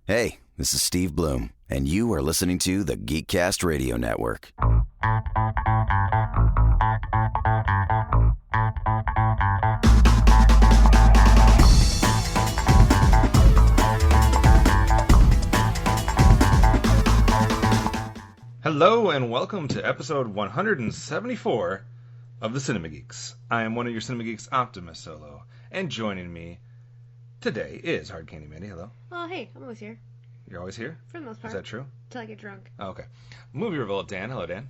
Hey, this is Steve Bloom, and you are listening to the Geekcast Radio Network. Hello and welcome to episode 174 of the Cinema Geeks. I am one of your Cinema Geeks, Optimus Solo, and joining me today is Hard Candy Mandy. Hello. Oh, hey, I'm always here. You're always here? For the most part. Is that true? Till I get drunk. Oh, okay. Movie reveal, Dan. Hello, Dan.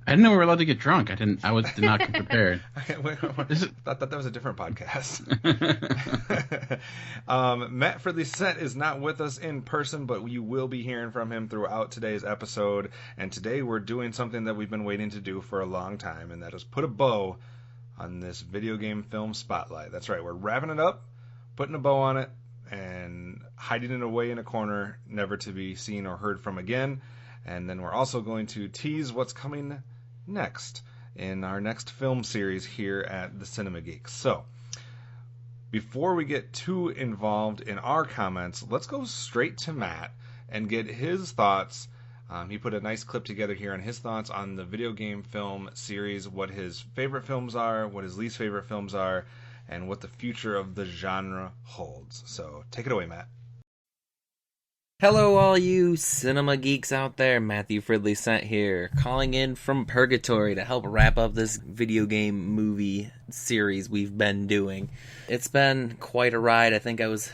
I didn't know we were allowed to get drunk. I did not come prepared. Wait. I thought that was a different podcast. Matt Fridley-Sent is not with us in person, but you will be hearing from him throughout today's episode. And today we're doing something that we've been waiting to do for a long time, and that is put a bow on this video game film spotlight. That's right. We're wrapping it up, putting a bow on it, and hiding it away in a corner, never to be seen or heard from again. And then we're also going to tease what's coming next in our next film series here at the Cinema Geeks. So, before we get too involved in our comments, let's go straight to Matt and get his thoughts. He put a nice clip together here on his thoughts on the video game film series, what his favorite films are, what his least favorite films are, and what the future of the genre holds. So, take it away, Matt. Hello all you cinema geeks out there, Matthew Fridley-Sent here, calling in from Purgatory to help wrap up this video game movie series we've been doing. It's been quite a ride. I think I was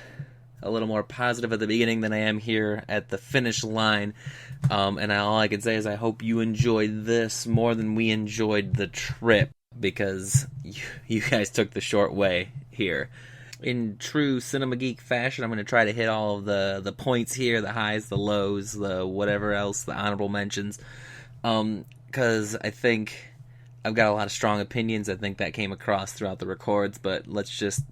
a little more positive at the beginning than I am here at the finish line, and all I can say is I hope you enjoyed this more than we enjoyed the trip, because you guys took the short way here. In true Cinema Geek fashion, I'm going to try to hit all of the points here, the highs, the lows, the whatever else, the honorable mentions, because I think I've got a lot of strong opinions. I think that came across throughout the records, but let's just,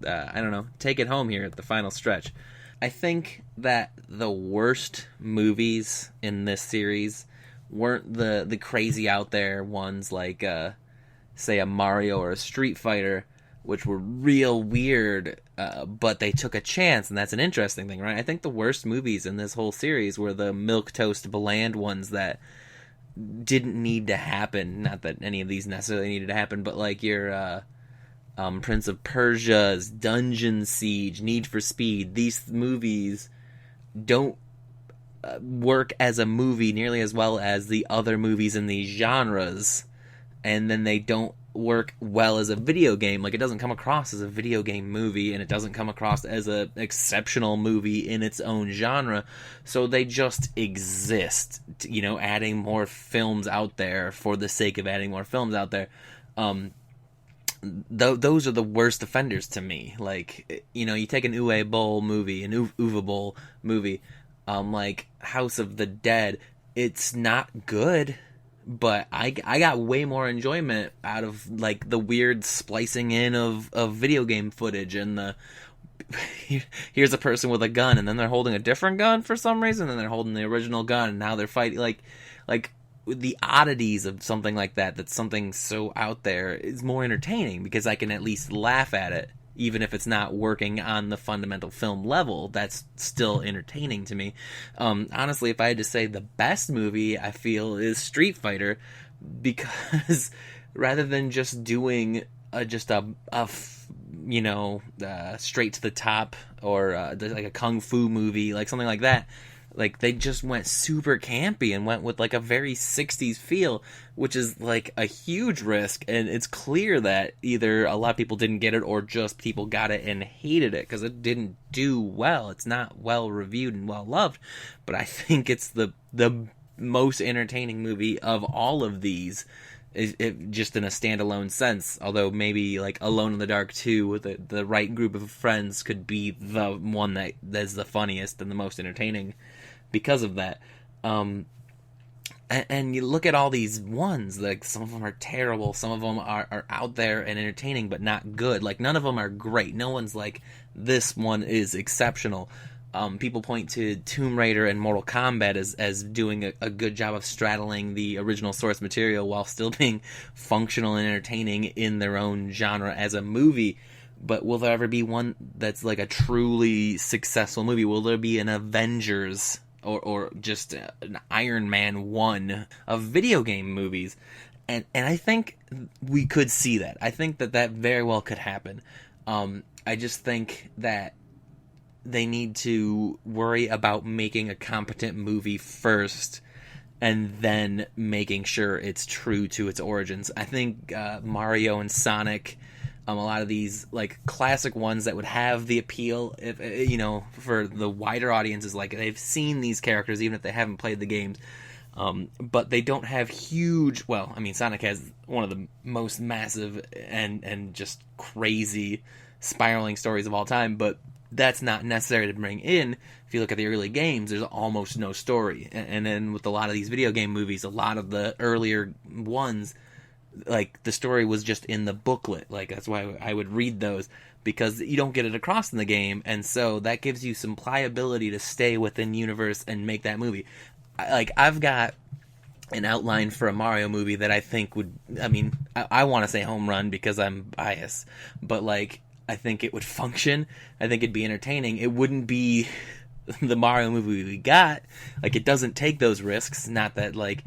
take it home here at the final stretch. I think that the worst movies in this series weren't the crazy out there ones like, say, a Mario or a Street Fighter, which were real weird, but they took a chance, and that's an interesting thing, right? I think the worst movies in this whole series were the milquetoast bland ones that didn't need to happen. Not that any of these necessarily needed to happen, but like your Prince of Persia's, Dungeon Siege, Need for Speed. These movies don't work as a movie nearly as well as the other movies in these genres, and then they don't work well as a video game. Like, it doesn't come across as a video game movie, and it doesn't come across as an exceptional movie in its own genre, so they just exist, adding more films out there for the sake of adding more films out there. Those are the worst offenders to me. Like, you take an Uwe Boll movie, an Uwe Boll movie, like House of the Dead, it's not good, but I got way more enjoyment out of, like, the weird splicing in of video game footage, and the here's a person with a gun, and then they're holding a different gun for some reason, and they're holding the original gun, and now they're fighting, like the oddities of something like that, that's something so out there, is more entertaining, because I can at least laugh at it. Even if it's not working on the fundamental film level, that's still entertaining to me. Honestly, if I had to say the best movie, I feel, is Street Fighter, because rather than just doing straight to the top, or like a kung fu movie, like something like that, like, they just went super campy and went with, like, a very 60s feel, which is, like, a huge risk, and it's clear that either a lot of people didn't get it, or just people got it and hated it, because it didn't do well. It's not well reviewed and well loved, but I think it's the most entertaining movie of all of these, just in a standalone sense, although maybe, like, Alone in the Dark 2 with the right group of friends could be the one that is the funniest and the most entertaining because of that. And you look at all these ones, like, some of them are terrible, some of them are out there and entertaining, but not good. Like, none of them are great. No one's like, this one is exceptional. People point to Tomb Raider and Mortal Kombat as doing a good job of straddling the original source material while still being functional and entertaining in their own genre as a movie. but will there ever be one that's like a truly successful movie? Will there be an Avengers or just an Iron Man 1 of video game movies? And I think we could see that. I think that very well could happen. I just think that they need to worry about making a competent movie first and then making sure it's true to its origins. I think Mario and Sonic, a lot of these like classic ones that would have the appeal, if for the wider audiences, like they've seen these characters even if they haven't played the games, but they don't have huge. Well, I mean, Sonic has one of the most massive and just crazy spiraling stories of all time, but that's not necessary to bring in. If you look at the early games, there's almost no story. And then with a lot of these video game movies, a lot of the earlier ones, like the story was just in the booklet. Like that's why I would read those, because you don't get it across in the game. And so that gives you some pliability to stay within universe and make that movie. I've got an outline for a Mario movie that I think would, I want to say home run because I'm biased, but like, I think it would function. I think it'd be entertaining. It wouldn't be the Mario movie we got. Like, it doesn't take those risks. Not that, like,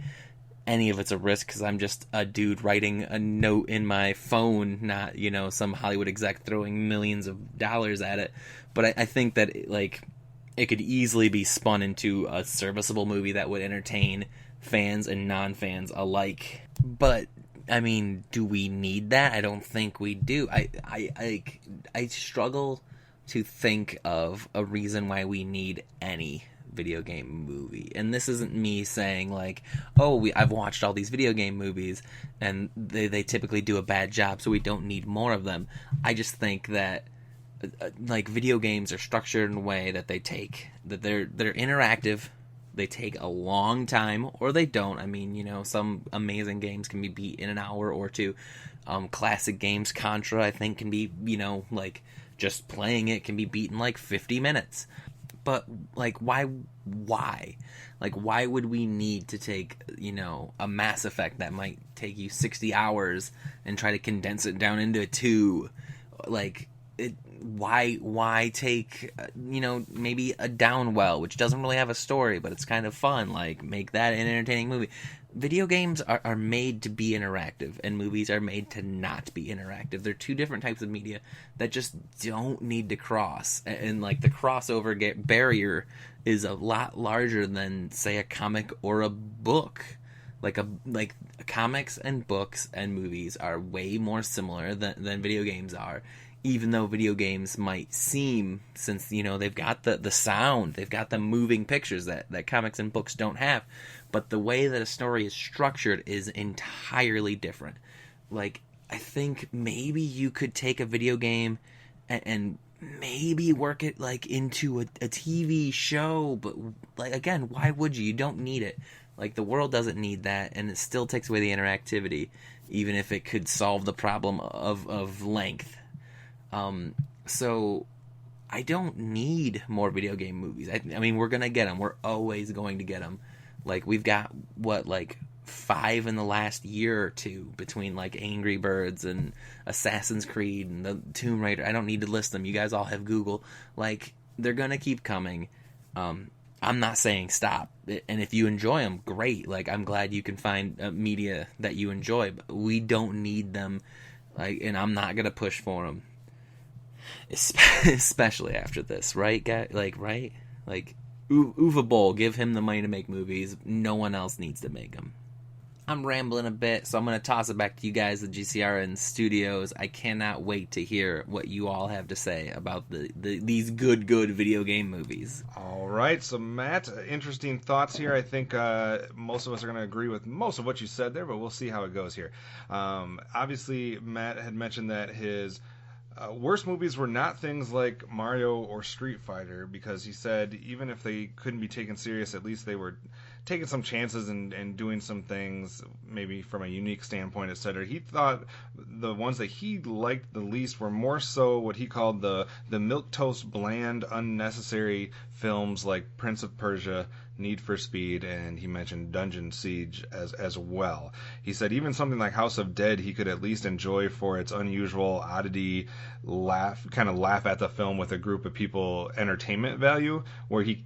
any of it's a risk, because I'm just a dude writing a note in my phone, not, some Hollywood exec throwing millions of dollars at it. But I think that, it could easily be spun into a serviceable movie that would entertain fans and non-fans alike. But do we need that? I don't think we do. I struggle to think of a reason why we need any video game movie. And this isn't me saying like, I've watched all these video game movies and they typically do a bad job, so we don't need more of them. I just think that video games are structured in a way that they're interactive. They take a long time, or they don't. Some amazing games can be beat in an hour or two. Classic games, Contra, I think can be, just playing it can be beat in 50 minutes. But, why? Why would we need to take, a Mass Effect that might take you 60 hours and try to condense it down into 2? Why take, maybe a Downwell, which doesn't really have a story, but it's kind of fun, make that an entertaining movie. Video games are made to be interactive, and movies are made to not be interactive. They're two different types of media that just don't need to cross, and the crossover barrier is a lot larger than, say, a comic or a book. Comics and books and movies are way more similar than video games are. Even though video games might seem, since, they've got the sound, they've got the moving pictures that comics and books don't have. But the way that a story is structured is entirely different. I think maybe you could take a video game and maybe work it, into a TV show. But, again, why would you? You don't need it. The world doesn't need that, and it still takes away the interactivity, even if it could solve the problem of length. So I don't need more video game movies. We're going to get them. We're always going to get them. We've got, 5 in the last year or two between, Angry Birds and Assassin's Creed and the Tomb Raider. I don't need to list them. You guys all have Google. They're going to keep coming. I'm not saying stop. And if you enjoy them, great. I'm glad you can find media that you enjoy. But we don't need them. And I'm not going to push for them. Especially after this, right, guy? Right? Uwe Boll, give him the money to make movies. No one else needs to make them. I'm rambling a bit, so I'm going to toss it back to you guys, the GCRN studios. I cannot wait to hear what you all have to say about these good video game movies. All right, so Matt, interesting thoughts here. I think most of us are going to agree with most of what you said there, but we'll see how it goes here. Obviously, Matt had mentioned that his worst movies were not things like Mario or Street Fighter, because he said even if they couldn't be taken serious, at least they were taking some chances and doing some things maybe from a unique standpoint, etc. He thought the ones that he liked the least were more so what he called the milquetoast, bland, unnecessary films like Prince of Persia, Need for Speed, and he mentioned Dungeon Siege as well. He said even something like House of Dead he could at least enjoy for its unusual oddity, laugh at the film with a group of people entertainment value, where he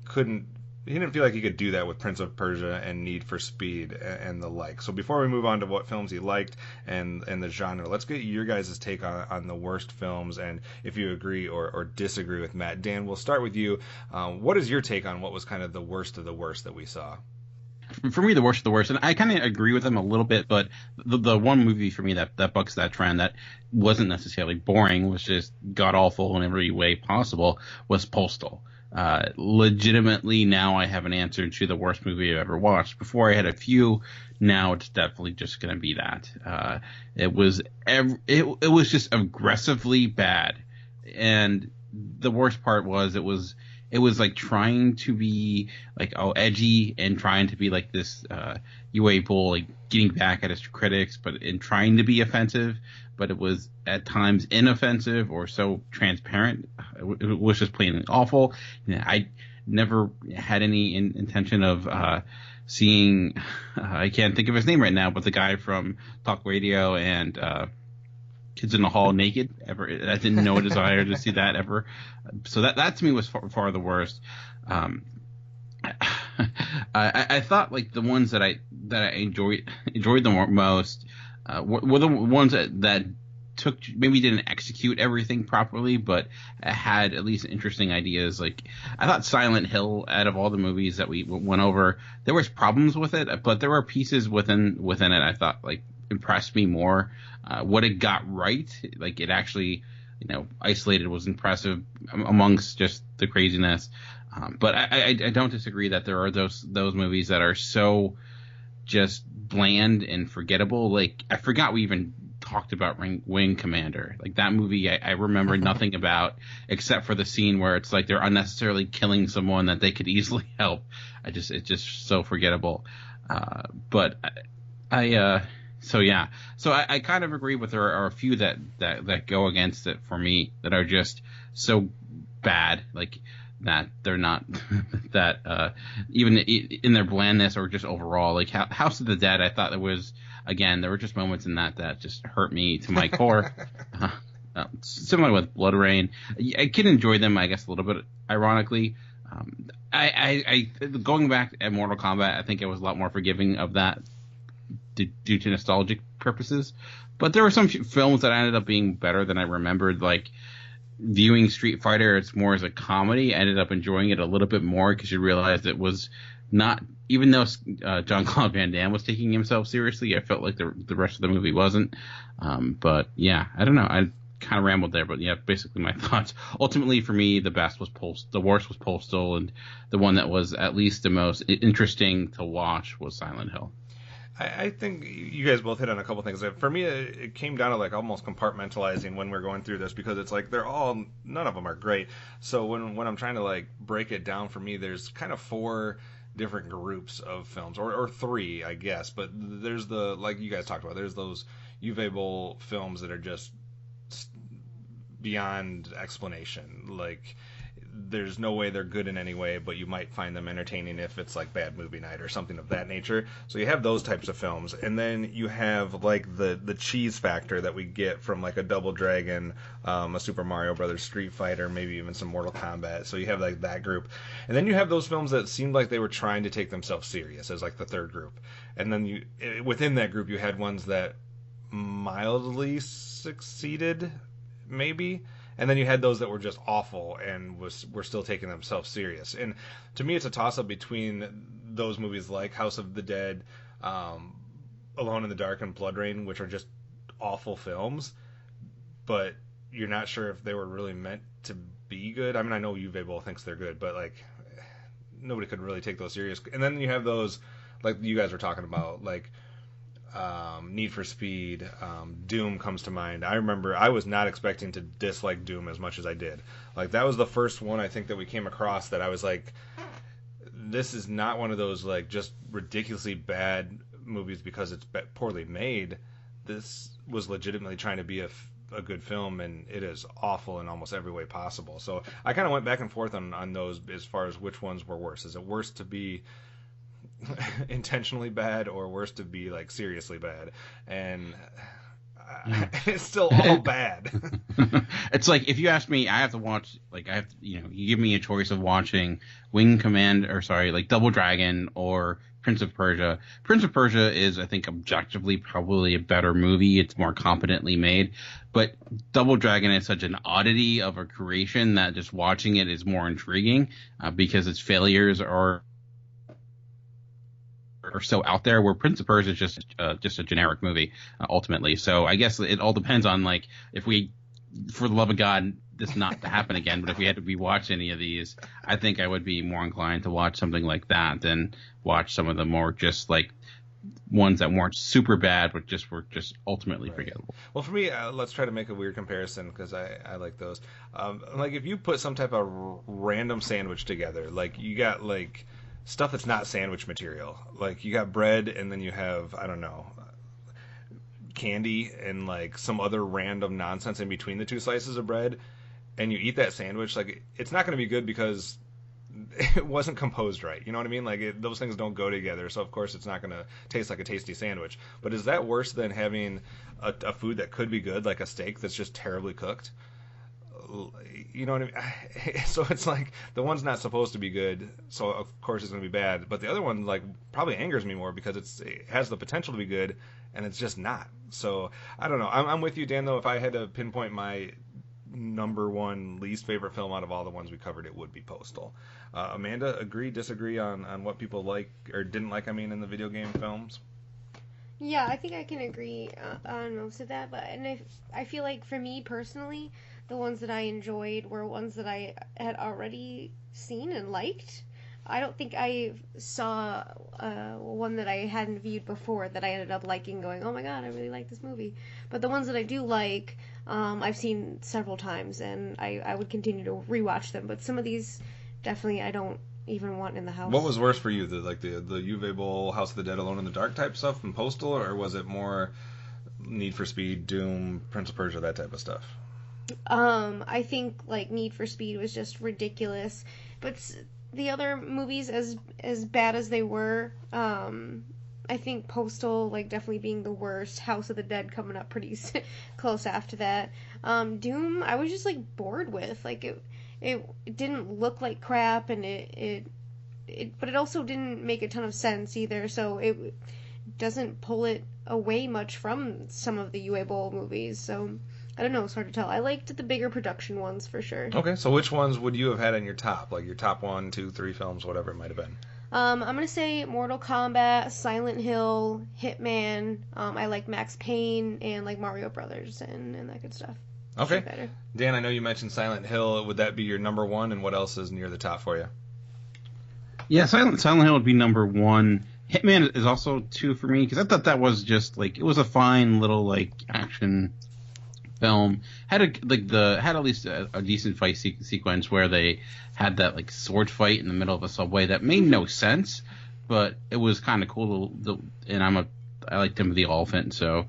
didn't feel like he could do that with Prince of Persia and Need for Speed and the like. So before we move on to what films he liked and the genre, let's get your guys' take on the worst films, and if you agree or disagree with Matt. Dan, we'll start with you. What is your take on what was kind of the worst of the worst that we saw? For me, the worst of the worst, and I kind of agree with him a little bit, but the one movie for me that bucks that trend, that wasn't necessarily boring, was just god-awful in every way possible, was Postal. Legitimately, now I have an answer to the worst movie I've ever watched. Before I had a few, now it's definitely just going to be that. It was just aggressively bad, and the worst part was it was like trying to be like edgy and trying to be like this UA bull, like getting back at his critics, but in trying to be offensive. But it was at times inoffensive or so transparent. It was just plain awful. I never had any intention of seeing. I can't think of his name right now, but the guy from Talk Radio and Kids in the Hall naked ever. I didn't know a desire to see that ever. So that to me was far the worst. I thought like the ones that I enjoyed the most were the ones that didn't execute everything properly, but had at least interesting ideas. Like I thought Silent Hill, out of all the movies that we went over, there was problems with it, but there were pieces within it I thought like impressed me more. What it got right, like it actually, isolated, was impressive amongst just the craziness. But I don't disagree that there are those movies that are so just bland and forgettable. Like I forgot we even talked about Wing Commander. Like that movie I remember nothing about except for the scene where it's like they're unnecessarily killing someone that they could easily help. It's just so forgettable. But So I kind of agree with there are a few that go against it for me, that are just so bad, like that they're not that even in their blandness or just overall. Like House of the Dead, I thought there were just moments in that just hurt me to my core. Similar with Blood Rain, I can enjoy them, I guess, a little bit ironically. I going back at Mortal Kombat, I think I was a lot more forgiving of that due to nostalgic purposes. But there were some films that ended up being better than I remembered, like viewing Street Fighter, it's more as a comedy. I ended up enjoying it a little bit more because you realized it was not, even though Jean-Claude Van Damme was taking himself seriously, I felt like the rest of the movie wasn't. But yeah, I don't know. I kind of rambled there, but yeah, basically my thoughts. Ultimately, for me, the worst was Postal, and the one that was at least the most interesting to watch was Silent Hill. I think you guys both hit on a couple things. For me, it came down to like almost compartmentalizing when we're going through this, because it's like none of them are great. So when I'm trying to like break it down, for me, there's kind of 4 different groups of films, or 3, I guess. But there's like you guys talked about, there's those Uwe Boll films that are just beyond explanation. Like there's no way they're good in any way, but you might find them entertaining if it's like Bad Movie Night or something of that nature. So you have those types of films, and then you have like the cheese factor that we get from like a Double Dragon, a Super Mario Brothers, Street Fighter, maybe even some Mortal Kombat. So you have like that group, and then you have those films that seemed like they were trying to take themselves serious as like the third group, and then within that group you had ones that mildly succeeded, maybe. And then you had those that were just awful and were still taking themselves serious. And to me, it's a toss-up between those movies like House of the Dead, Alone in the Dark, and Blood Rain, which are just awful films, but you're not sure if they were really meant to be good. I mean, I know Uwe Boll thinks they're good, but like nobody could really take those serious. And then you have those like you guys were talking about, like Need for Speed, Doom comes to mind. I remember I was not expecting to dislike Doom as much as I did. Like that was the first one I think that we came across that I was like, this is not one of those like just ridiculously bad movies because it's poorly made. This was legitimately trying to be a a good film, and it is awful in almost every way possible. So I kind of went back and forth on those as far as which ones were worse. Is it worse to be intentionally bad or worse to be like seriously bad? And it's still all bad. It's like, if you ask me, I have to watch, like, you give me a choice of watching Double Dragon or Prince of Persia. Prince of Persia is, I think, objectively probably a better movie. It's more competently made. But Double Dragon is such an oddity of a creation that just watching it is more intriguing because its failures are so out there, where Prince of Persia is just a generic movie ultimately. So I guess it all depends on, like, if we, for the love of God, this not to happen again, but if we had to rewatch any of these, I think I would be more inclined to watch something like that than watch some of the more just like ones that weren't super bad but were ultimately forgettable. Well, for me, let's try to make a weird comparison because I like those. Like, if you put some type of random sandwich together, like you got like stuff that's not sandwich material, like you got bread and then you have, I don't know, candy and like some other random nonsense in between the two slices of bread, and you eat that sandwich, like, it's not going to be good because it wasn't composed right. You know what I mean? Like, those things don't go together, so of course it's not going to taste like a tasty sandwich. But is that worse than having a food that could be good, like a steak that's just terribly cooked? You know what I mean? So it's like, the one's not supposed to be good, so of course it's going to be bad. But the other one, like, probably angers me more because it has the potential to be good, and it's just not. So I don't know. I'm with you, Dan, though. If I had to pinpoint my number one least favorite film out of all the ones we covered, it would be Postal. Amanda, agree, disagree on what people like or didn't like, in the video game films? Yeah, I think I can agree on most of that, but I feel like for me personally, the ones that I enjoyed were ones that I had already seen and liked. I don't think I saw one that I hadn't viewed before that I ended up liking, going, oh my god, I really like this movie. But the ones that I do like, I've seen several times, and I would continue to rewatch them. But some of these, definitely, I don't even want in the house. What was worse for you, the Uwe Boll, House of the Dead, Alone in the Dark type stuff from Postal, or was it more Need for Speed, Doom, Prince of Persia, that type of stuff? I think, like, Need for Speed was just ridiculous, but the other movies, as bad as they were, I think Postal, like, definitely being the worst, House of the Dead coming up pretty close after that. Doom, I was just, like, bored with. Like, it didn't look like crap, and but it also didn't make a ton of sense either, so it doesn't pull it away much from some of the Uwe Boll movies, so I don't know, it's hard to tell. I liked the bigger production ones for sure. Okay, so which ones would you have had in your top? Like your top 1, 2, 3 films, whatever it might have been. I'm going to say Mortal Kombat, Silent Hill, Hitman. I like Max Payne and like Mario Brothers and that good stuff. Okay. Dan, I know you mentioned Silent Hill. Would that be your number 1, and what else is near the top for you? Yeah, Silent Hill would be number 1. Hitman is also 2 for me because I thought that was just like, it was a fine little like action film. Had at least a decent fight sequence where they had that like sword fight in the middle of a subway that made no sense, but it was kind of cool. And I like Timothy Olyphant, so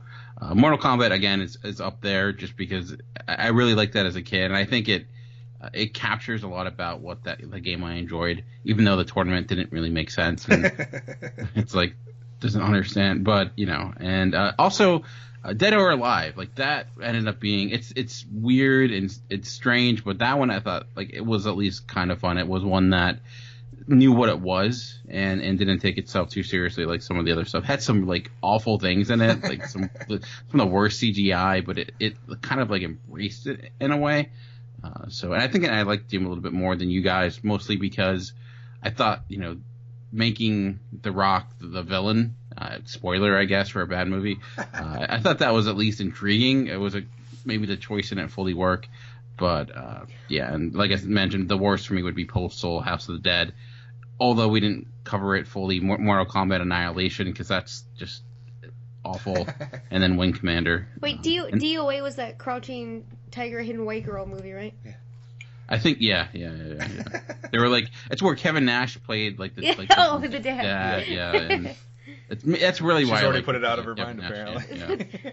Mortal Kombat again is up there just because I really liked that as a kid, and I think it captures a lot about what the game I enjoyed, even though the tournament didn't really make sense and it's like doesn't understand, but and also. Dead or Alive, like that ended up being it's weird and it's strange, but that one I thought like it was at least kind of fun. It was one that knew what it was and didn't take itself too seriously like some of the other stuff. Had some like awful things in it, like some of the worst CGI, but it kind of like embraced it in a way. And I think I liked him a little bit more than you guys, mostly because I thought making The Rock the villain. Spoiler, I guess, for a bad movie. I thought that was at least intriguing. It was maybe the choice didn't fully work, but yeah. And like I mentioned, the worst for me would be Postal, House of the Dead. Although we didn't cover it fully, Mortal Kombat Annihilation, because that's just awful. And then Wing Commander. Wait, DOA was that Crouching Tiger, Hidden White Girl movie, right? Yeah. I think yeah. They were like, it's where Kevin Nash played like the the dad. Yeah. And That's really why She's I already like put it out of her yeah, mind, yeah, apparently. yeah.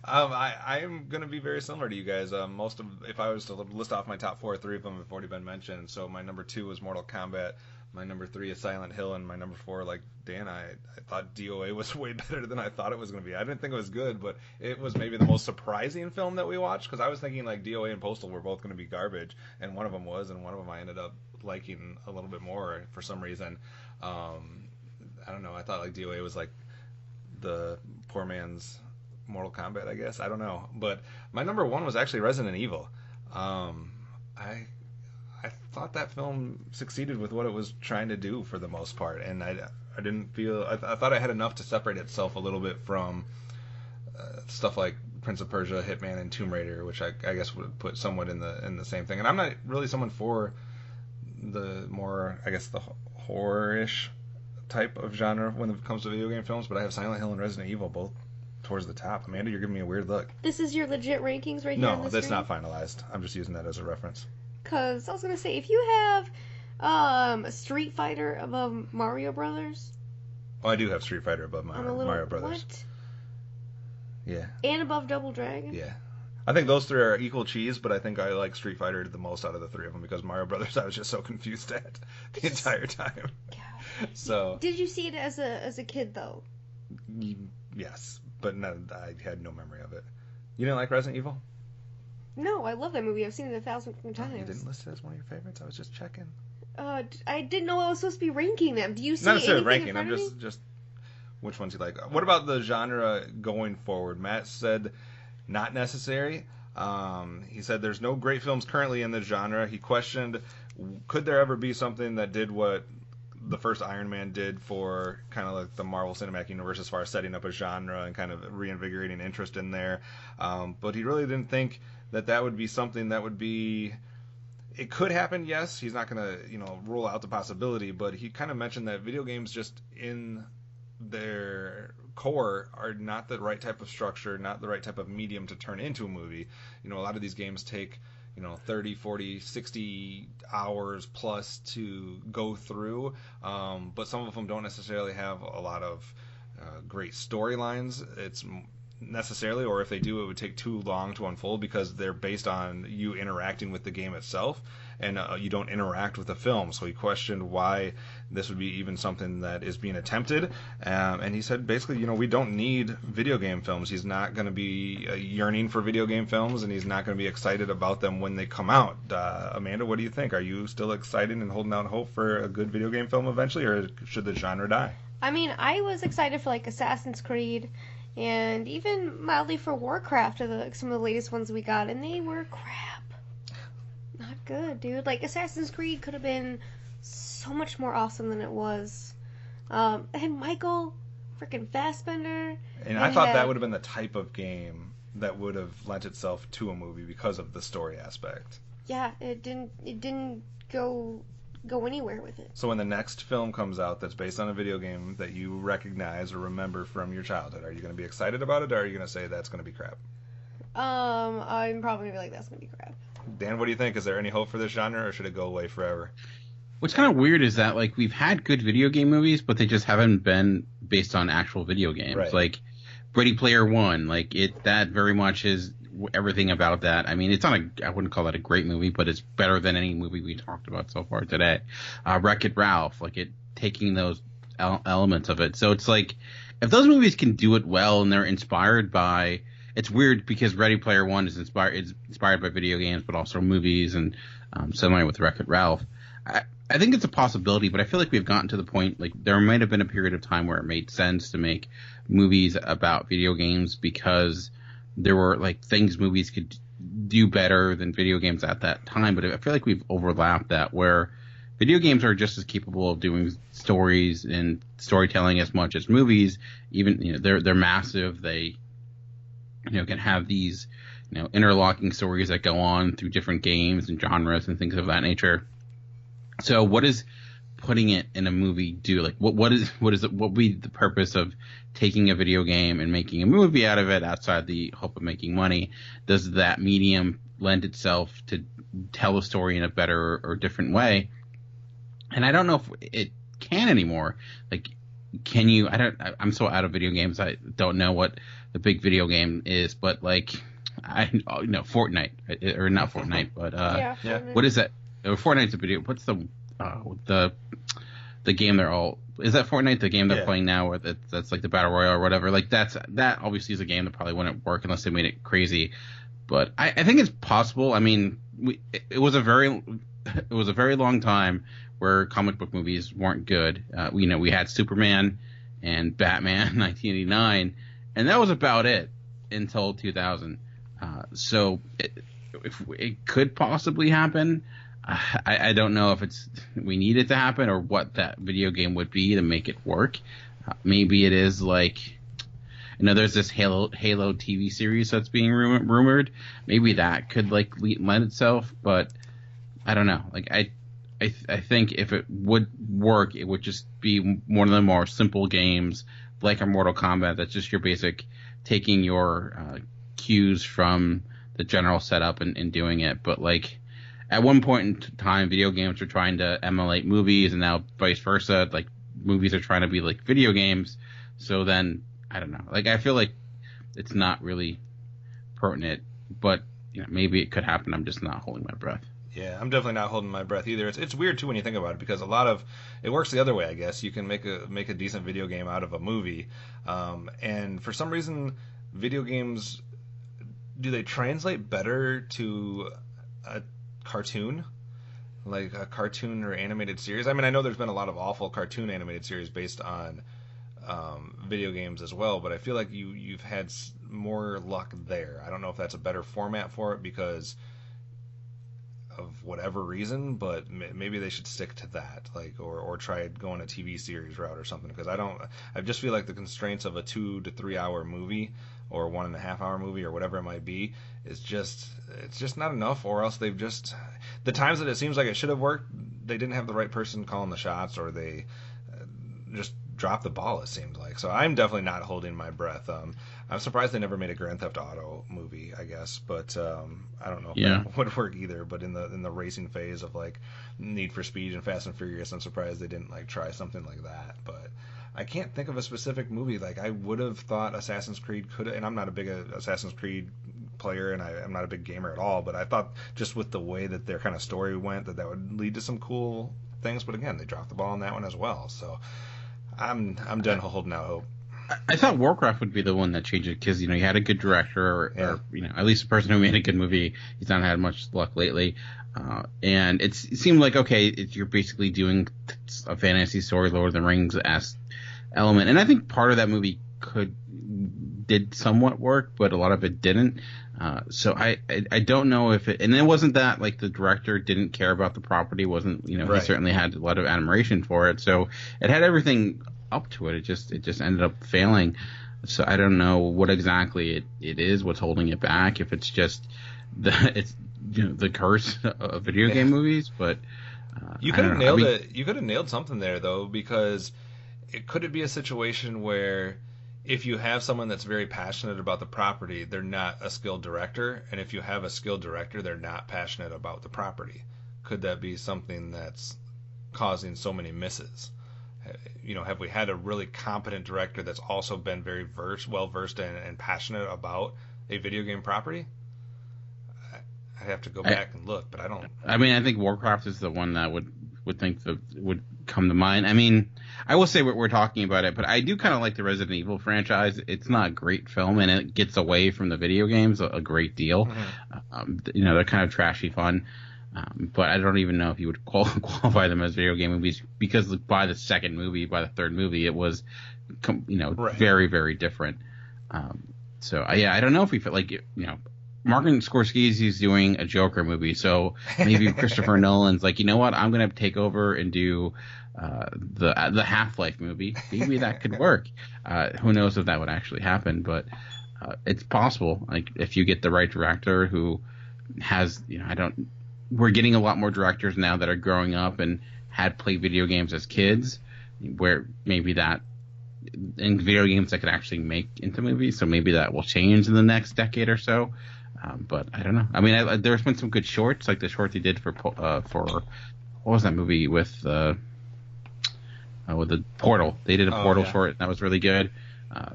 I am going to be very similar to you guys. If I was to list off my top 4, 3 of them have already been mentioned. So my number 2 was Mortal Kombat. My number 3 is Silent Hill, and my number 4, like Dan, I thought DOA was way better than I thought it was going to be. I didn't think it was good, but it was maybe the most surprising film that we watched, because I was thinking like DOA and Postal were both going to be garbage, and one of them was, and one of them I ended up liking a little bit more for some reason. I don't know. I thought like DOA was like the poor man's Mortal Kombat, I guess. I don't know. But my number 1 was actually Resident Evil. I thought that film succeeded with what it was trying to do for the most part, and I didn't feel I thought it had enough to separate itself a little bit from stuff like Prince of Persia, Hitman, and Tomb Raider, which I guess would put somewhat in the same thing. And I'm not really someone for the more, I guess, the horror-ish type of genre when it comes to video game films, but I have Silent Hill and Resident Evil both towards the top. Amanda, you're giving me a weird look. This is your legit rankings right here on No, the that's screen? not finalized. I'm just using that as a reference. Because I was going to say, if you have Street Fighter above Mario Brothers... Oh, I do have Street Fighter above Mario Brothers. What? Yeah. And above Double Dragon? Yeah. I think those 3 are equal cheese, but I think I like Street Fighter the most out of the 3 of them, because Mario Brothers I was just so confused at the entire time. God. So Did you see it as a kid, though? yes, but no, I had no memory of it. You didn't like Resident Evil? No, I love that movie. I've seen it 1,000 times. You didn't list it as one of your favorites? I was just checking. I didn't know I was supposed to be ranking them. Do you see Not necessarily anything ranking. in I'm front of me? just which ones you like. What about the genre going forward? Matt said not necessary. He said there's no great films currently in this genre. He questioned, could there ever be something that did what the first Iron Man did for kind of like the Marvel Cinematic Universe as far as setting up a genre and kind of reinvigorating interest in there. But he really didn't think that would be something that would be... It could happen, yes. He's not going to, rule out the possibility, but he kind of mentioned that video games just in their core are not the right type of structure, not the right type of medium to turn into a movie. A lot of these games take, 30, 40, 60 hours plus to go through, but some of them don't necessarily have a lot of great storylines. It's necessarily, or if they do, it would take too long to unfold because they're based on you interacting with the game itself, and you don't interact with the film. So he questioned why this would be even something that is being attempted, and he said basically, we don't need video game films. He's not going to be yearning for video game films, and he's not going to be excited about them when they come out. Amanda, what do you think? Are you still excited and holding out hope for a good video game film eventually, or should the genre die? I mean, I was excited for like Assassin's Creed and even mildly for Warcraft, some of the latest ones we got, and they were crap. Not good, dude. Like, Assassin's Creed could have been so much more awesome than it was. It had Michael freaking Fassbender. And I thought that would have been the type of game that would have lent itself to a movie because of the story aspect. Yeah, it didn't go anywhere with it. So when the next film comes out that's based on a video game that you recognize or remember from your childhood, are you going to be excited about it, or are you going to say that's going to be crap? I'm probably going to be like, that's going to be crap. Dan, what do you think? Is there any hope for this genre, or should it go away forever? What's kind of weird is that, like, we've had good video game movies, but they just haven't been based on actual video games. Right. Like, Ready Player One, that very much is everything about that. I mean, it's not I wouldn't call that a great movie, but it's better than any movie we talked about so far today. Wreck-It Ralph, taking those elements of it. So it's like, if those movies can do it well and they're inspired by, it's weird because Ready Player One is inspired by video games, but also movies, and similar with Wreck-It Ralph. I think it's a possibility, but I feel like we've gotten to the point, like, there might have been a period of time where it made sense to make movies about video games because there were, like, things movies could do better than video games at that time. But I feel like we've overlapped that, where video games are just as capable of doing stories and storytelling as much as movies. Even, they're massive. They, can have these, interlocking stories that go on through different games and genres and things of that nature. So what is putting it in a movie do? Like, what would be the purpose of taking a video game and making a movie out of it outside the hope of making money? Does that medium lend itself to tell a story in a better or different way? And I don't know if it can anymore. Like, can you? I'm so out of video games. I don't know what the big video game is, but like Fortnite or not Fortnite, but Fortnite. what is that? Fortnite's a video. What's the game they're all? Is that Fortnite the game they're playing now, where that's like the battle royale or whatever? Like that obviously is a game that probably wouldn't work unless they made it crazy. But I think it's possible. I mean, it was a very long time where comic book movies weren't good. We had Superman and Batman in 1989, and that was about it until 2000. So it could possibly happen. I don't know if we need it to happen or what that video game would be to make it work. Maybe it is like, there's this Halo TV series that's being rumored. Maybe that could like lend itself, but I don't know. Like I think if it would work, it would just be one of the more simple games like a Mortal Kombat. That's just your basic taking your cues from the general setup and doing it. But like at one point in time, video games were trying to emulate movies, and now vice versa. Like movies are trying to be like video games. So then I don't know. Like I feel like it's not really pertinent, but maybe it could happen. I'm just not holding my breath. Yeah, I'm definitely not holding my breath either. It's weird too when you think about it, because a lot of it works the other way. I guess you can make a decent video game out of a movie, and for some reason, video games, do they translate better to a cartoon, like a cartoon or animated series? I mean, I know there's been a lot of awful cartoon animated series based on video games as well, but I feel like you've had more luck there. I don't know if that's a better format for it because of whatever reason, but maybe they should stick to that, like, or try going a TV series route or something, because I just feel like the constraints of a 2 to 3 hour movie or 1.5 hour movie or whatever it might be it's just not enough, or else they've just, the times that it seems like it should have worked, they didn't have the right person calling the shots, or they just dropped the ball, it seemed like. So I'm definitely not holding my breath. I'm surprised they never made a Grand Theft Auto movie, I guess, but I don't know if that would work either. But in the racing phase of like Need for Speed and Fast and Furious, I'm surprised they didn't like try something like that. But I can't think of a specific movie. Like I would have thought Assassin's Creed could, and I'm not a big Assassin's Creed player, and I'm not a big gamer at all, but I thought just with the way that their kind of story went, that would lead to some cool things. But again, they dropped the ball on that one as well. So I'm done holding out hope. I thought Warcraft would be the one that changed it, because you had a good director, or at least a person who made a good movie. He's not had much luck lately, and it seemed like you're basically doing a fantasy story, Lord of the Rings-esque element, and I think part of that movie did somewhat work, but a lot of it didn't. So I don't know if it, and it wasn't that like the director didn't care about the property, wasn't He certainly had a lot of admiration for it, so it had everything up to it. It just ended up failing. So I don't know what exactly it is, what's holding it back. If it's just the curse of video game movies, but you could have nailed it. You could have nailed something there though, because could it be a situation where if you have someone that's very passionate about the property, they're not a skilled director, and if you have a skilled director, they're not passionate about the property? Could that be something that's causing so many misses? Have we had a really competent director that's also been very well versed and passionate about a video game property? I'd have to go back and look, but I don't. I mean, I think Warcraft is the one that would come to mind. I mean, I will say we're talking about it, but I do kind of like the Resident Evil franchise. It's not a great film, and it gets away from the video games a great deal. Mm-hmm. They're kind of trashy fun. But I don't even know if you would qualify them as video game movies, because by the third movie, it was, very, very different. So I don't know if we feel like, Martin Scorsese's doing a Joker movie, so maybe Christopher Nolan's like, you know what, I'm going to take over and do the Half-Life movie. Maybe that could work. Who knows if that would actually happen, but it's possible. Like if you get the right director who has, we're getting a lot more directors now that are growing up and had played video games as kids, where maybe that in video games that could actually make into movies. So maybe that will change in the next decade or so. But I don't know. I mean, there's been some good shorts, like the short they did for what was that movie with with the Portal. They did a Portal yeah. short, and that was really good.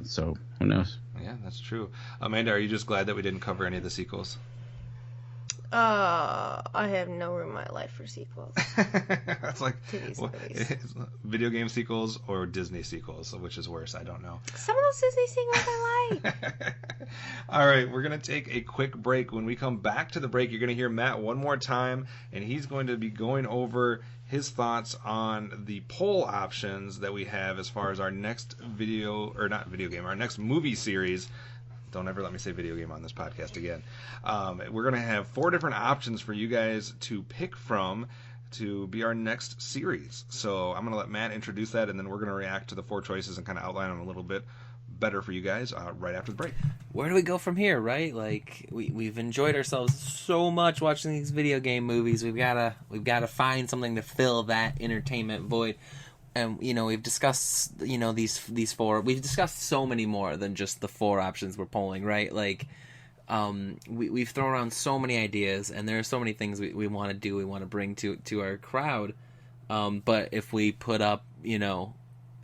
So who knows? Yeah, that's true. Amanda, are you just glad that we didn't cover any of the sequels? I have no room in my life for sequels. That's like To these movies. video game sequels or Disney sequels, which is worse? I don't know. Some of those Disney sequels I like. All right, we're going to take a quick break. When we come back to the break, you're going to hear Matt one more time, and he's going to be going over his thoughts on the poll options that we have as far as our next our next movie series. Don't ever let me say video game on this podcast again. We're going to have 4 different options for you guys to pick from to be our next series. So I'm going to let Matt introduce that, and then we're going to react to the 4 choices and kind of outline them a little bit better for you guys right after the break. Where do we go from here, right? Like we've enjoyed ourselves so much watching these video game movies. We've gotta find something to fill that entertainment void. And we've discussed these 4. We've discussed so many more than just the 4 options we're polling, right? Like we've thrown around so many ideas, and there are so many things we want to do, we want to bring to our crowd. But if we put up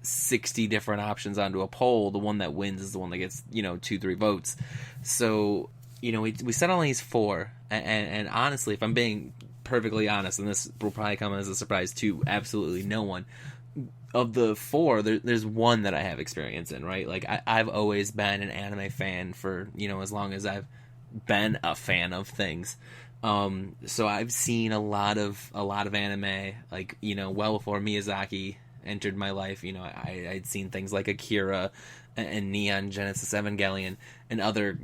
60 different options onto a poll, the one that wins is the one that gets 2-3 votes. So we settled on these 4, and honestly, if I'm being perfectly honest, and this will probably come as a surprise to absolutely no one, of the 4, there's one that I have experience in, right? Like I've always been an anime fan for as long as I've been a fan of things. So I've seen a lot of anime, like well before Miyazaki entered my life. I'd seen things like Akira and Neon Genesis Evangelion and other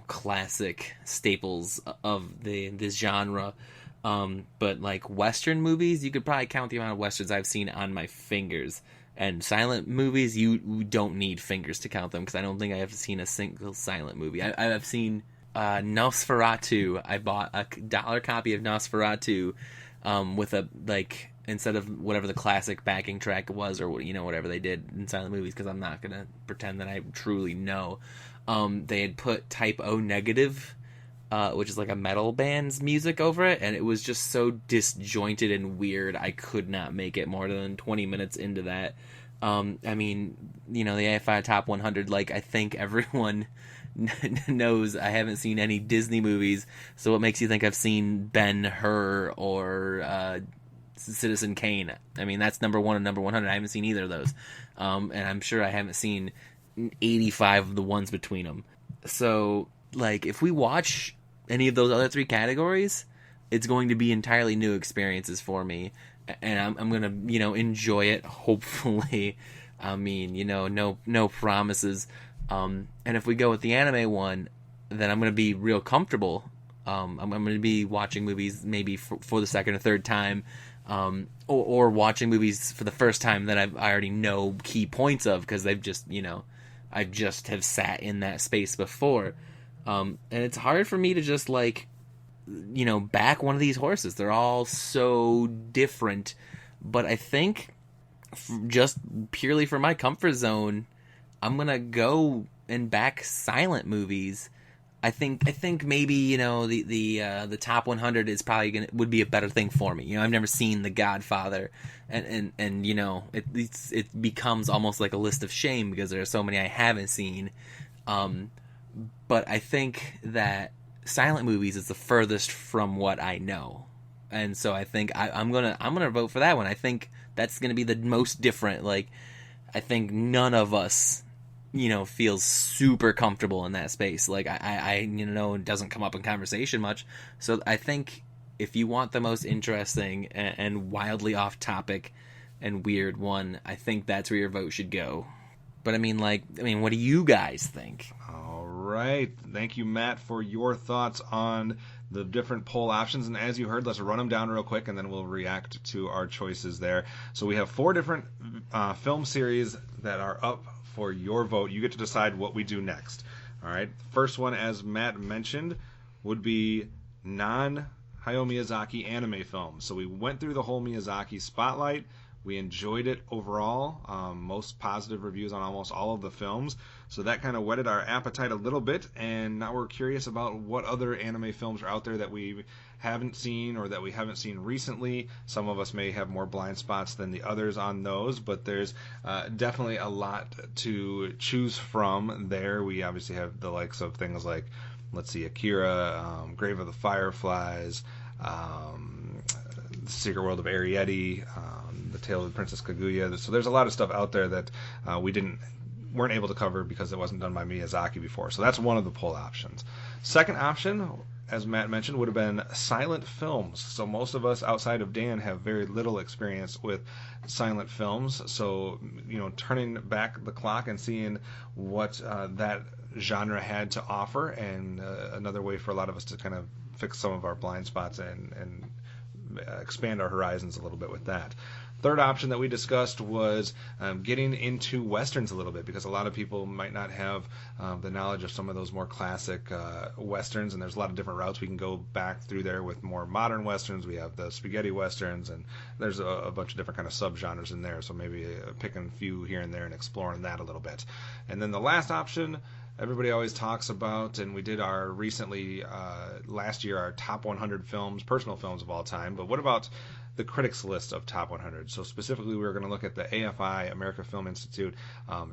classic staples of this genre. But like Western movies, you could probably count the amount of Westerns I've seen on my fingers. And silent movies, you don't need fingers to count them, because I don't think I have seen a single silent movie. I've seen Nosferatu. I bought a $1 copy of Nosferatu with a instead of whatever the classic backing track was, or whatever they did in silent movies, because I'm not gonna pretend that I truly know. They had put Type O Negative, which is like a metal band's music, over it, and it was just so disjointed and weird. I could not make it more than 20 minutes into that. I mean, the AFI Top 100, like, I think everyone knows I haven't seen any Disney movies, so what makes you think I've seen Ben-Hur or Citizen Kane? I mean, that's number 1 and number 100. I haven't seen either of those. And I'm sure I haven't seen 85 of the ones between them. So, like, if we watch any of those other 3 categories, it's going to be entirely new experiences for me, and I'm gonna enjoy it, hopefully. I mean, no promises. And if we go with the anime one, then I'm gonna be real comfortable. I'm gonna be watching movies maybe for the second or third time, or watching movies for the first time that I already know key points of, because they've just I just have sat in that space before. And it's hard for me to just back one of these horses. They're all so different, but I think just purely for my comfort zone, I'm gonna go and back silent movies. I think maybe the top 100 is probably would be a better thing for me. I've never seen The Godfather, and it becomes almost like a list of shame because there are so many I haven't seen. But I think that silent movies is the furthest from what I know, and so I think I'm gonna vote for that one. I think that's gonna be the most different. Like, I think none of us feels super comfortable in that space. Like, I it doesn't come up in conversation much. So I think if you want the most interesting and wildly off topic and weird one, I think that's where your vote should go. But I mean, what do you guys think? All right. Thank you, Matt, for your thoughts on the different poll options. And as you heard, let's run them down real quick, and then we'll react to our choices there. So we have 4 different film series that are up for your vote. You get to decide what we do next. All right. First one, as Matt mentioned, would be non-Hayao Miyazaki anime films. So we went through the whole Miyazaki spotlight. We enjoyed it overall. Most positive reviews on almost all of the films. So that kind of whetted our appetite a little bit, and now we're curious about what other anime films are out there that we haven't seen or that we haven't seen recently. Some of us may have more blind spots than the others on those, but there's definitely a lot to choose from there. We obviously have the likes of things like, let's see, Akira, Grave of the Fireflies, The Secret World of Arrietty, The Tale of the Princess Kaguya. So there's a lot of stuff out there that we weren't able to cover because it wasn't done by Miyazaki before. So that's one of the poll options. Second option, as Matt mentioned, would have been silent films. So most of us outside of Dan have very little experience with silent films. So, turning back the clock and seeing what that genre had to offer, and another way for a lot of us to kind of fix some of our blind spots and expand our horizons a little bit with that. Third option that we discussed was getting into westerns a little bit, because a lot of people might not have the knowledge of some of those more classic westerns, and there's a lot of different routes we can go back through there with more modern westerns. We have the spaghetti westerns, and there's a bunch of different kind of subgenres in there, so maybe picking a few here and there and exploring that a little bit. And then the last option everybody always talks about, and we did our recently last year, our top 100 films, personal films of all time, but what about the critics list of top 100? So specifically, we were going to look at the AFI, American Film Institute,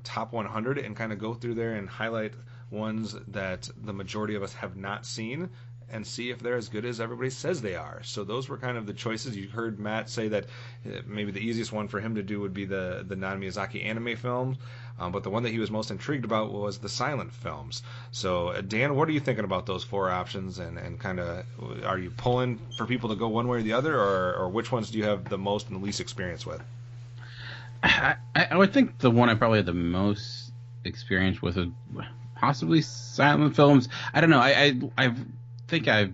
top 100, and kind of go through there and highlight ones that the majority of us have not seen and see if they're as good as everybody says they are. So those were kind of the choices. You heard Matt say that maybe the easiest one for him to do would be the non-Miyazaki anime films, but the one that he was most intrigued about was the silent films. So Dan, what are you thinking about those four options, and kind of, are you pulling for people to go one way or the other, or which ones do you have the most and the least experience with? I would think the one I probably had the most experience with is possibly silent films. I don't know. I think I've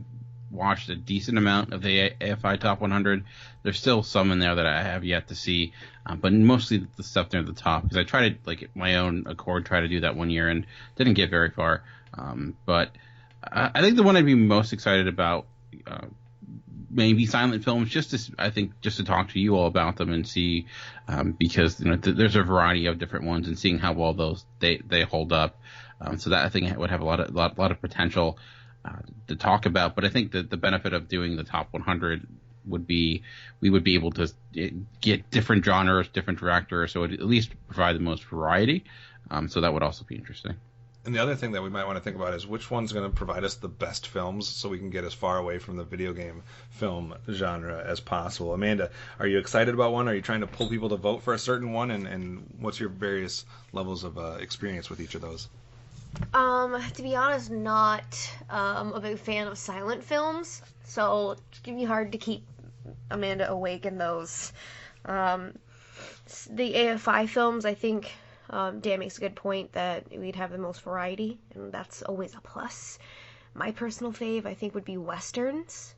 watched a decent amount of the AFI Top 100. There's still some in there that I have yet to see, but mostly the stuff near the top, because I tried to, like, my own accord, try to do that one year and didn't get very far. But I think the one I'd be most excited about, maybe silent films, just to talk to you all about them and see, because there's a variety of different ones, and seeing how well those they hold up. So that, I think, would have a lot of potential to talk about. But I think that the benefit of doing the top 100 would be we would be able to get different genres, different directors, so it would at least provide the most variety. So that would also be interesting. And the other thing that we might want to think about is which one's going to provide us the best films, so we can get as far away from the video game film genre as possible. Amanda, are you excited about one? Are you trying to pull people to vote for a certain one? And what's your various levels of experience with each of those? To be honest, not a big fan of silent films, so it's gonna be hard to keep Amanda awake in those. The AFI films, I think Dan makes a good point that we'd have the most variety, and that's always a plus. My personal fave, I think, would be westerns.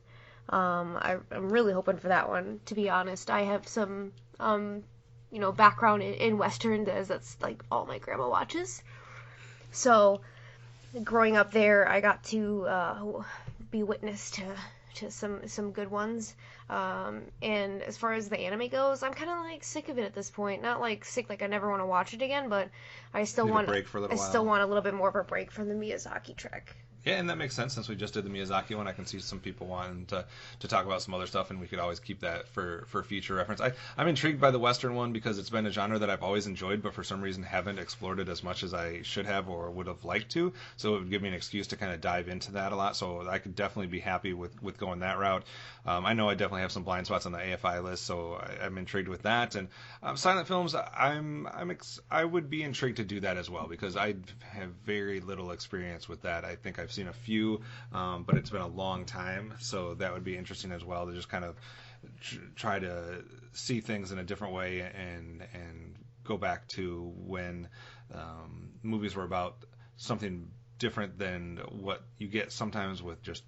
I'm really hoping for that one, to be honest. I have some background in westerns, as that's like all my grandma watches. So, growing up there, I got to be witness to some good ones. And as far as the anime goes, I'm kind of like sick of it at this point. Not like sick, like I never want to watch it again, but I still want a little bit more of a break from the Miyazaki trek. Yeah, and that makes sense, since we just did the Miyazaki one. I can see some people wanting to talk about some other stuff, and we could always keep that for future reference. I'm intrigued by the Western one because it's been a genre that I've always enjoyed, but for some reason haven't explored it as much as I should have or would have liked to. So it would give me an excuse to kind of dive into that a lot. So I could definitely be happy with going that route. I know I definitely have some blind spots on the AFI list, so I'm intrigued with that. And silent films, I would be intrigued to do that as well, because I have very little experience with that. I think I've seen a few, but it's been a long time, so that would be interesting as well, to just kind of try to see things in a different way and go back to when movies were about something different than what you get sometimes with just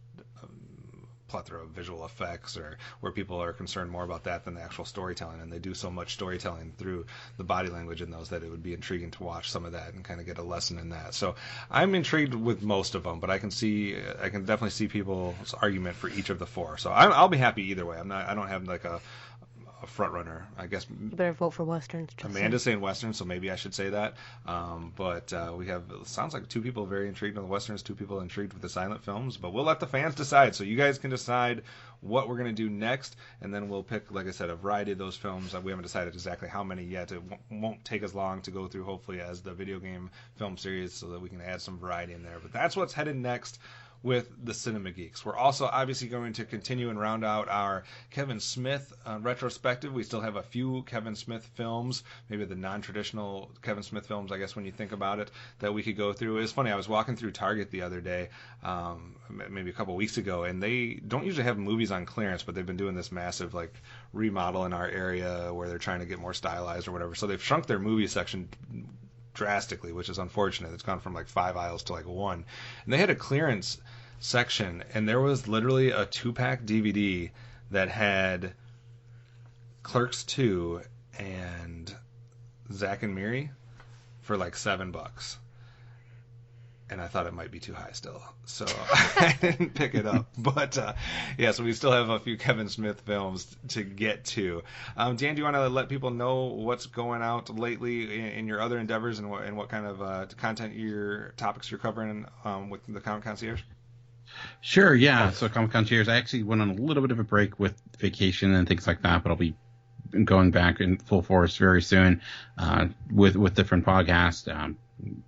plethora of visual effects, or where people are concerned more about that than the actual storytelling, and they do so much storytelling through the body language in those that it would be intriguing to watch some of that and kind of get a lesson in that. So I'm intrigued with most of them, but I can definitely see people's argument for each of the four. So I'll be happy either way. I don't have like a front runner. I guess You better vote for Westerns. Amanda's saying Western, so maybe I should say that. But we have, it sounds like 2 people very intrigued with the Westerns, 2 people intrigued with the silent films. But we'll let the fans decide. So you guys can decide what we're going to do next, and then we'll pick, like I said, a variety of those films. We haven't decided exactly how many yet. It won't take as long to go through, hopefully, as the video game film series, so that we can add some variety in there. But that's what's headed next with the Cinema Geeks. We're also obviously going to continue and round out our Kevin Smith retrospective. We still have a few Kevin Smith films, maybe the non-traditional Kevin Smith films, I guess, when you think about it, that we could go through. It's funny, I was walking through Target the other day, maybe a couple weeks ago, and they don't usually have movies on clearance, but they've been doing this massive like remodel in our area where they're trying to get more stylized or whatever. So they've shrunk their movie section drastically, which is unfortunate. It's gone from like 5 aisles to like 1. And they had a clearance section, and there was literally a 2-pack DVD that had Clerks 2 and Zack and Miri for like $7. And I thought it might be too high still, so I didn't pick it up. But yeah, so we still have a few Kevin Smith films to get to. Dan, do you want to let people know what's going out lately in your other endeavors, and what kind of content, topics you're covering with the Comic Concierge? Sure, yeah. So Comic Concierge, I actually went on a little bit of a break with vacation and things like that, but I'll be going back in full force very soon with different podcasts.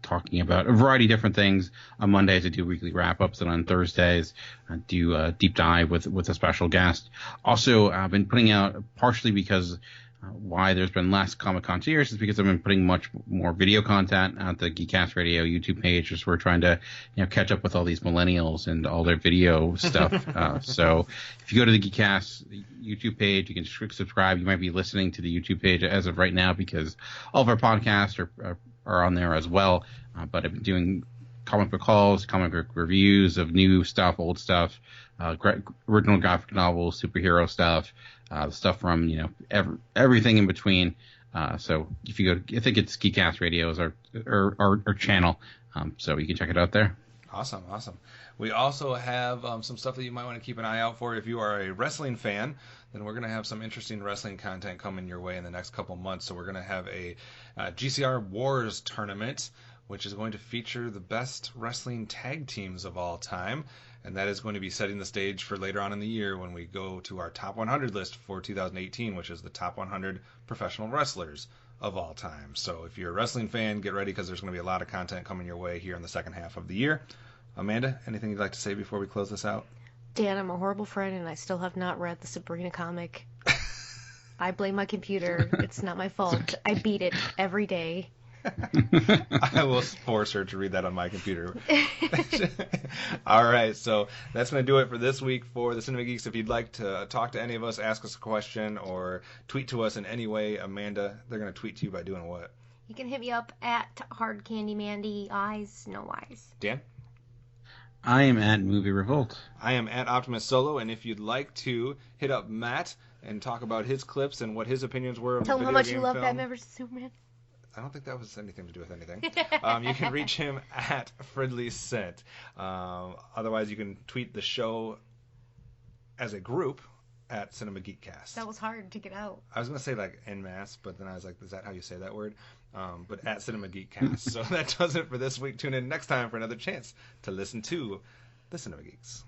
Talking about a variety of different things. On Mondays, I do weekly wrap-ups, and on Thursdays, I do a deep dive with a special guest. Also, I've been putting out, partially because why there's been less Comic Concierge is because I've been putting much more video content at the Geekcast Radio YouTube page, just we're trying to catch up with all these millennials and all their video stuff. So if you go to the Geekcast YouTube page, you can subscribe. You might be listening to the YouTube page as of right now because all of our podcasts are on there as well. But I've been doing comic book hauls, comic book reviews of new stuff, old stuff, original graphic novels, superhero stuff, stuff from everything in between. So if you go, I think it's Geekcast Radio is our channel, so you can check it out there. Awesome. We also have some stuff that you might want to keep an eye out for. If you are a wrestling fan, then we're going to have some interesting wrestling content coming your way in the next couple months. So we're going to have a GCR Wars tournament, which is going to feature the best wrestling tag teams of all time. And that is going to be setting the stage for later on in the year when we go to our top 100 list for 2018, which is the top 100 professional wrestlers of all time. So if you're a wrestling fan, get ready because there's going to be a lot of content coming your way here in the second half of the year. Amanda, anything you'd like to say before we close this out? Dan, I'm a horrible friend, and I still have not read the Sabrina comic. I blame my computer. It's not my fault. I beat it every day. I will force her to read that on my computer. All right, so that's going to do it for this week for the Cinema Geeks. If you'd like to talk to any of us, ask us a question, or tweet to us in any way, Amanda, they're going to tweet to you by doing what? You can hit me up at Hard Candy Mandy, eyes, no eyes. Dan? I am at Movie Revolt. I am at Optimus Solo, and if you'd like to hit up Matt and talk about his clips and what his opinions were of Tell the him video how much game you love film. Batman vs. Superman. I don't think that was anything to do with anything. You can reach him at Fridley Scent. Otherwise, you can tweet the show as a group at Cinema Geekcast. That was hard to get out. I was going to say like en masse, but then I was like, is that how you say that word? But at Cinema Geekcast. So that does it for this week. Tune in next time for another chance to listen to the Cinema Geeks.